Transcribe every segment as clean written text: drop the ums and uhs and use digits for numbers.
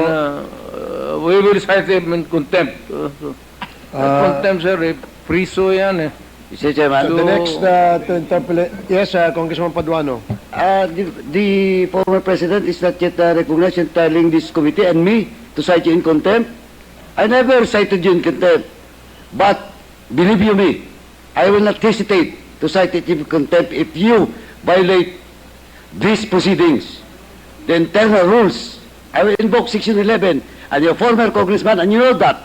We will cite him in contempt. Contempt, sir, priso yan eh. Mr. Chairman. The next to interpolate, yes, Congressman Paduano. The former president is not yet recognized in telling this committee and me to cite you in contempt. I never cited you in contempt. But, believe you me, I will not hesitate to cite it in contempt if you violate these proceedings. The internal rules, I will invoke Section 11, and your former congressman, and you know that.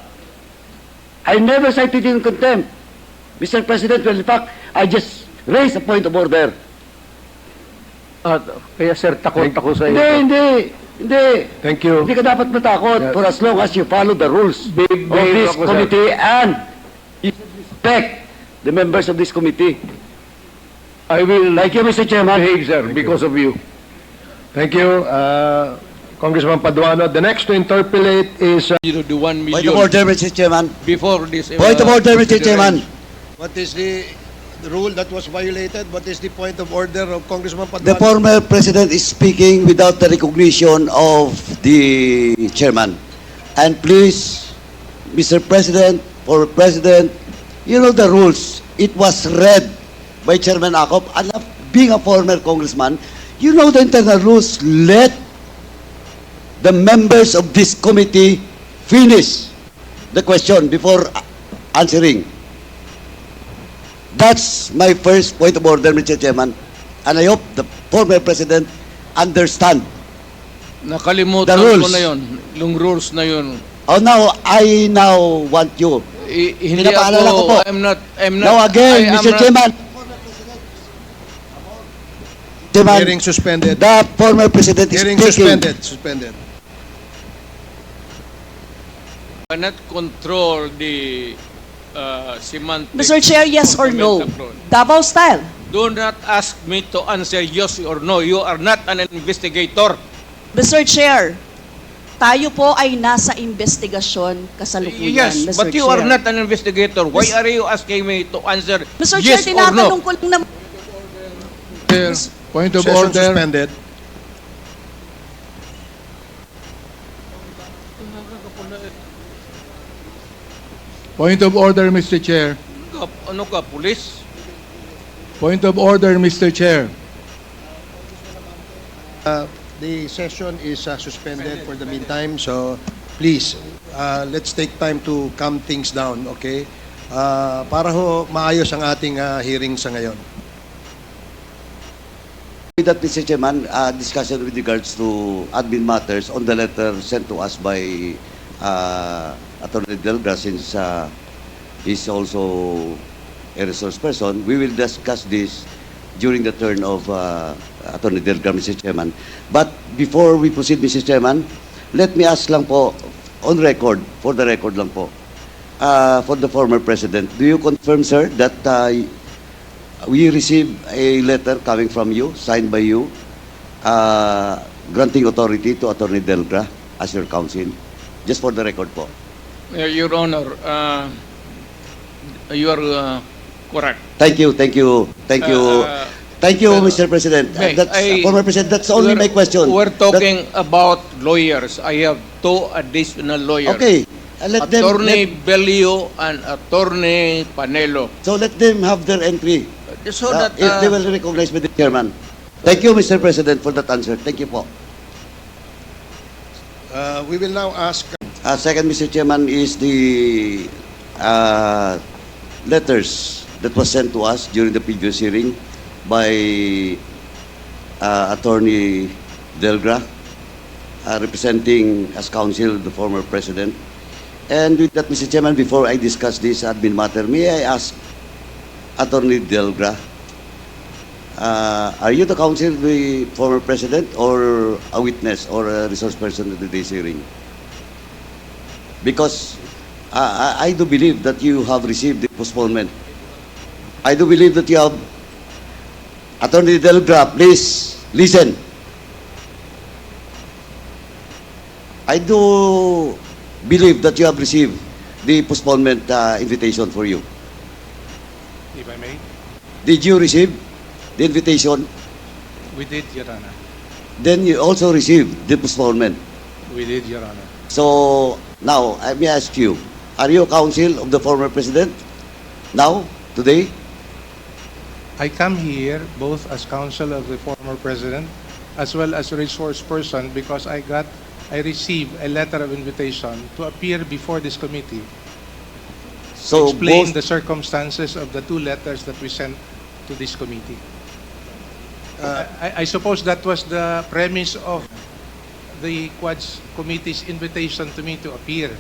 I never cited you in contempt. Mr. President, well, in fact, I just raised a point of order. Kaya sir, takot ako sa iyo. Hindi. Thank you. Hindi ka dapat matakot for as long as you follow the rules Big of this ako, sir. committee and you respect the members of this committee. I will Thank you, Mr. Chairman. behave, sir, because of you. Thank you, Congressman Paduano. The next to interpolate is The 1 million Point of order, Mr. Chairman. before this. Point of order, Mr. Chairman. What is the rule that was violated? What is the point of order of Congressman The Paduano? former president is speaking without the recognition of the chairman. And please, Mr. President, former president, you know the rules. It was read by Chairman Acop. And being a former congressman, you know the internal rules. Let the members of this committee finish the question before answering. That's my first point of order, Mr. Chairman. And I hope the former president understand. Nakalimutan The rules. ko na yun. Yung rules na yun. Oh, now, I now want you. Hindi Pinapaalala ko ako, po. I'm not, Now again, I am Mr. not- Chairman. Chairman, Hearing suspended. the former president is Hearing speaking. suspended. Cannot control the semantics. Mr. Chair, yes of or no? comment abroad. Davao style. Do not ask me to answer yes or no. You are not an investigator. Mr. Chair, tayo po ay nasa investigasyon kasalukuyan, Yes, Mr. but you Chair. are not an investigator. Why are you asking me to answer Mr. yes Chair, or no? tinatanong ko lang naman. point of Session order. suspended. Point of order, Mr. Chair. Ano ka, police? Point of order, Mr. Chair. The session is suspended for the meantime, so please, let's take time to calm things down, okay? Para ho maayos ang ating hearing sa ngayon. With that, Mr. Chairman, discussion with regards to admin matters on the letter sent to us by Attorney Delgra, since he's also a resource person. We will discuss this during the turn of Attorney Delgra, Mr. Chairman. But before we proceed, Mr. Chairman, let me ask lang po, on record, for the record lang po, for the former president, do you confirm, sir, that we received a letter coming from you, signed by you, granting authority to Attorney Delgra as your counsel? Just for the record po. Your Honor, you are correct. Thank you. Thank you, Mr. President. Former President, that's only my question. We're talking about lawyers. I have two additional lawyers. Okay, let them, Attorney Belio and Attorney Panelo. so let them have their entry. So that If they will recognize with the chairman. Thank you, Mr. President, for that answer. Thank you po. We will now ask Second, Mr. Chairman, is the letters that was sent to us during the previous hearing by Attorney Delgra, representing as counsel the former president. And with that, Mr. Chairman, before I discuss this admin matter, may I ask Attorney Delgra, are you the counsel of the former president or a witness or a resource person at today's hearing? Because I do believe that you have received the postponement. I do believe that you have. Attorney Delgra, please listen. I do believe that you have received the postponement invitation for you. If I may, Did you receive the invitation? we did, Your Honor. Then you also received the postponement. We did, Your Honor. So, now, let me ask you, are you counsel of the former president? Now? Today? I come here both as counsel of the former president as well as resource person because I received a letter of invitation to appear before this committee to So, explain both, the circumstances of the two letters that we sent to this committee. I suppose that was the premise of the Quads Committee's invitation to me to appear.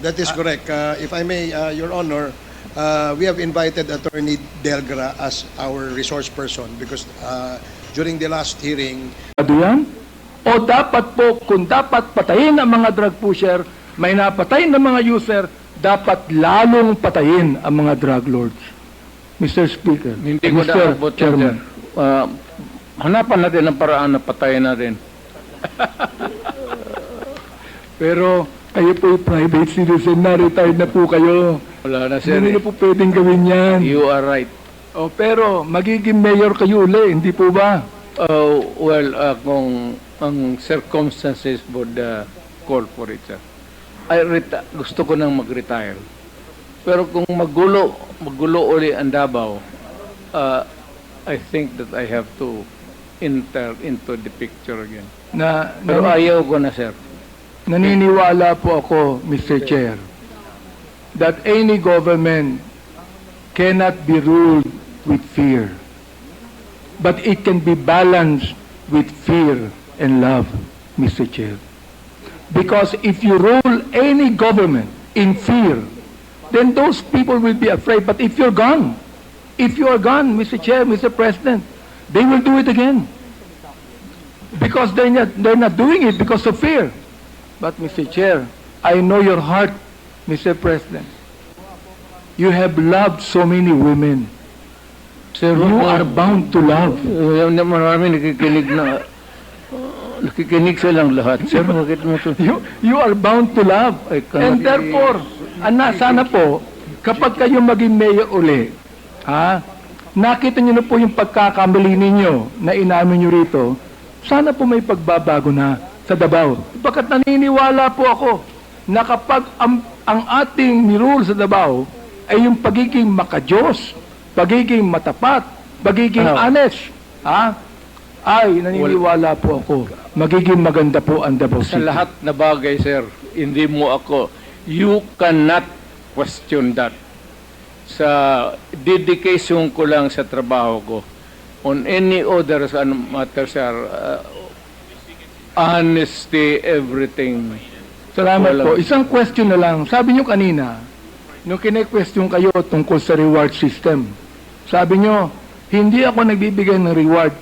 That is correct. If I may, Your Honor, we have invited Attorney Delgra as our resource person because during the last hearing, yan? O dapat po, kung dapat patayin ang mga drug pusher, may napatay ng mga user, dapat lalong patayin ang mga drug lords. Mr. Speaker, Hindi ko Mr. naabot yan, sir. Chairman. Hanapan natin ang paraan na patayin natin. Pero kayo po private citizen na, retired na po kayo. Wala na, sir. Hindi na po pwedeng gawin yan. You are right. O, pero magiging mayor kayo uli, hindi po ba? Well, kung ang circumstances would call for it, sir. Gusto ko nang mag-retire. Pero kung magulo uli ang Davao, I think that I have to enter into the picture again. Pero ayaw ko na, sir. Naniniwala po ako, Mr. Chair, that any government cannot be ruled with fear. But it can be balanced with fear and love, Mr. Chair. Because if you rule any government in fear, then those people will be afraid. But if you're gone, Mr. Chair, Mr. President, they will do it again. Because they're not doing it because of fear. But Mr. Chair, I know your heart, Mr. President. You have loved so many women. Sir, You are bound to love. Marami nakikinig silang lahat. Sir, bakit mo ito? You are bound to love. And therefore, sana po, kapag kayo maging mayor uli, nakita niyo na po yung pagkakamali ninyo na inamin niyo rito, sana po may pagbabago na sa Davao. Bakit naniniwala po ako na kapag ang ating nirule sa Davao ay yung pagiging makajos, pagiging matapat, pagiging honest, ay naniniwala po ako, magiging maganda po ang Davao Sa City. lahat na bagay, sir, hindi mo ako, you cannot question that. Sa dedication ko lang sa trabaho ko, on any other matter, sir, honesty, everything. Salamat Wala. po. Isang question na lang. Sabi nyo kanina, nung kine-question kayo tungkol sa reward system, sabi nyo, hindi ako nagbibigay ng reward